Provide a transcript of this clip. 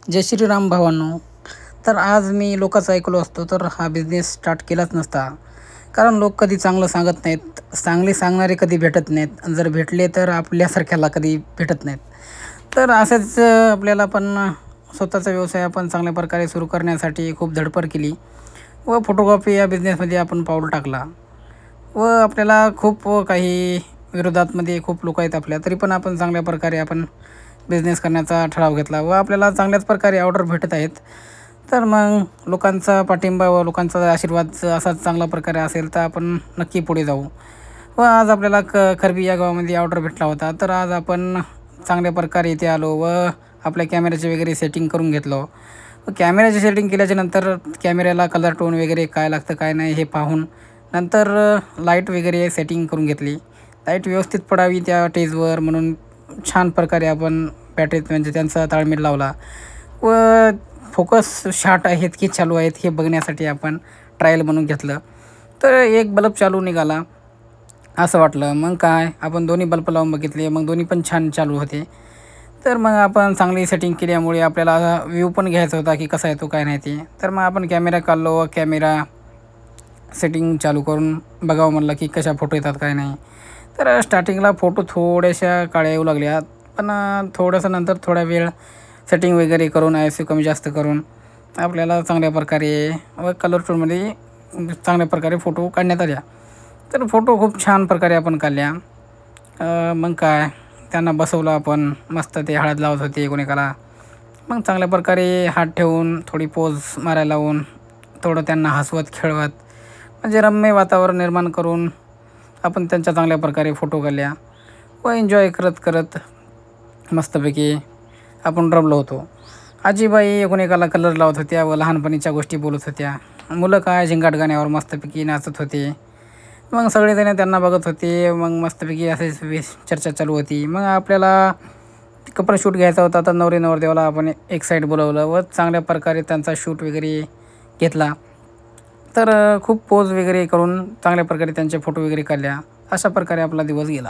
जय श्रीराम भावांनो. तर आज मी लोकांचं ऐकलो असतो तर हा बिझनेस स्टार्ट केलाच नसता. कारण लोक कधी चांगलं सांगत नाहीत, चांगले सांगणारे कधी भेटत नाहीत आणि जर भेटले तर आपल्यासारख्याला कधी भेटत नाहीत. तर असंच आपल्याला पण स्वतःचा व्यवसाय आपण चांगल्या प्रकारे सुरू करण्यासाठी खूप धडपड केली व फोटोग्राफी या बिझनेसमध्ये आपण पाऊल टाकला व आपल्याला खूप काही विरोधातमध्ये खूप लोक आहेत आपल्या, तरी पण आपण चांगल्या प्रकारे आपण बिझनेस करण्याचा ठराव घेतला व आपल्याला चांगल्याच प्रकारे ऑर्डर भेटत आहेत. तर मग लोकांचा पाठिंबा व लोकांचा आशीर्वाद असाच चांगल्या प्रकारे असेल तर आपण नक्की पुढे जाऊ. व आज आपल्याला खरबी या गावामध्ये ऑर्डर भेटला होता. तर आज आपण चांगल्या प्रकारे इथे आलो व आपल्या कॅमेऱ्याचे वगैरे सेटिंग करून घेतलं. व कॅमेऱ्याचे सेटिंग केल्याच्यानंतर कॅमेऱ्याला कलर टोन वगैरे काय लागतं काय नाही हे पाहून नंतर लाईट वगैरे सेटिंग करून घेतली. लाईट व्यवस्थित पडावी त्या स्टेजवर म्हणून छान प्रकारे आपण बॅटरीत म्हणजे त्यांचा ताळमेळ लावला व फोकस शॉट आहेत की चालू आहेत हे बघण्यासाठी आपण ट्रायल बनवून घेतलं. तर एक बल्ब चालू निघाला असं वाटलं. मग काय आपण दोन्ही बल्ब लावून बघितले, मग दोन्ही पण छान चालू होते. तर मग आपण चांगली सेटिंग केल्यामुळे आपल्याला व्ह्यू पण घ्यायचा होता की कसा येतो काय नाही ते. तर मग आपण कॅमेरा काढलो व कॅमेरा सेटिंग चालू करून बघावं म्हणलं की कशा फोटो येतात काय नाही. तर स्टार्टिंगला फोटो थोड्याशा काळ्या येऊ लागल्या, पण थोडंसं नंतर थोडा वेळ सेटिंग वगैरे करून ISO कमी जास्त करून आपल्याला चांगल्या प्रकारे व कलर टोनमध्ये चांगल्या प्रकारे फोटो काढण्यात आल्या. तर फोटो खूप छान प्रकारे आपण काढल्या. मग काय त्यांना बसवलं आपण, मस्त ते हळद लावत होते एकोणएकाला. मग चांगल्या प्रकारे हात ठेवून थोडी पोज मारायला लावून थोडं त्यांना हसवत खेळवत म्हणजे रम्य वातावरण निर्माण करून आपण त्यांच्या चांगल्या प्रकारे फोटो काढल्या व एन्जॉय करत करत मस्तपैकी आपण रमलो होतो. आजीबाई एकोणएकाला कलर लावत होत्या व लहानपणीच्या गोष्टी बोलत होत्या. मुलं काय झिंगाट गाण्यावर मस्तपैकी नाचत होते. मग सगळेजण त्यांना बघत होते. मग मस्तपैकी असेच चर्चा चालू होती. मग आपल्याला कपडा शूट घ्यायचा होता. तर नवरी नवरदेवाला आपण एक साईड बोलवलं व चांगल्या प्रकारे त्यांचा शूट वगैरे घेतला. तर खूप पोज वगैरे करून चांगल्या प्रकारे त्यांचे फोटो वगैरे काढल्या. अशा प्रकारे आपला दिवस गेला.